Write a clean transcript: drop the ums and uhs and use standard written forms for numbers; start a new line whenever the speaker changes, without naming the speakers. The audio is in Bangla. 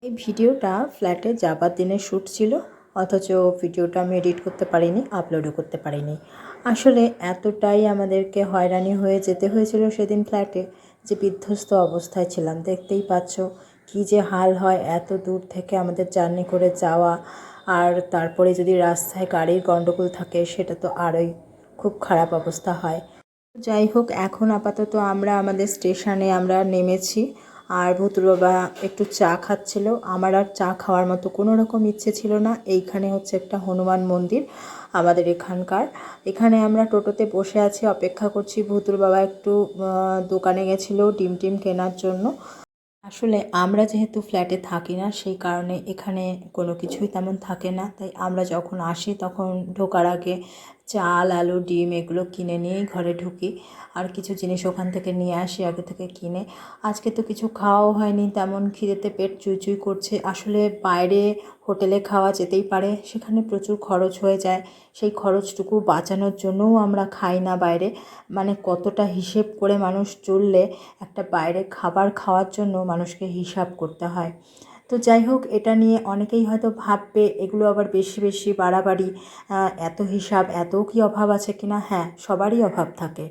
এই ভিডিওটা ফ্ল্যাটে যাবার দিনের শ্যুট ছিল, অথচ ভিডিওটা আমি এডিট করতে পারিনি, আপলোডও করতে পারিনি। আসলে এতটাই আমাদেরকে হয়রানি হয়ে যেতে হয়েছিল সেদিন ফ্ল্যাটে যে বিধ্বস্ত অবস্থায় ছিলাম। দেখতেই পাচ্ছ কী যে হাল হয় এত দূর থেকে আমাদের জার্নি করে যাওয়া, আর তারপরে যদি রাস্তায় গাড়ির গণ্ডগোল থাকে সেটা তো আরোই খুব খারাপ অবস্থা হয়। যাই হোক, এখন আপাতত আমরা আমাদের স্টেশনে নেমেছি। আর ভুতুর বাবা একটু চা খাচ্ছিল। আমার আর চা খাওয়ার মতো কোনো রকম ইচ্ছে ছিল না। এইখানে হচ্ছে একটা হনুমান মন্দির আমাদের এখানকার। এখানে আমরা টোটোতে বসে আছি, অপেক্ষা করছি। ভুতুর বাবা একটু দোকানে গেছিলো ডিম টিম কেনার জন্য। আসলে আমরা যেহেতু ফ্ল্যাটে থাকি না, সেই কারণে এখানে কোনো কিছুই তেমন থাকে না। তাই আমরা যখন আসি তখন ঢোকার আগে চাল, আলু, ডিম এগুলো কিনে নিয়েই ঘরে ঢুকি। আর কিছু জিনিস ওখান থেকে নিয়ে আসি আগে থেকে কিনে। আজকে তো কিছু খাওয়াও হয়নি, তেমন খিদেতে পেট চুইচুই করছে। আসলে বাইরে হোটেলে খাওয়া যেতেই পারে, সেখানে প্রচুর খরচ হয়ে যায়। সেই খরচটুকু বাঁচানোর জন্যও আমরা খাই না বাইরে। মানে কতটা হিসেব করে মানুষ চললে একটা বাইরে খাবার খাওয়ার জন্য মানুষকে হিসাব করতে হয়। তো যাই হোক, এটা নিয়ে অনেকেই হয়তো ভাববে এগুলো আবার বেশি বেশি বাড়াবাড়ি, এত হিসাব, এত কি অভাব আছে কিনা। হ্যাঁ, সবারই অভাব থাকে।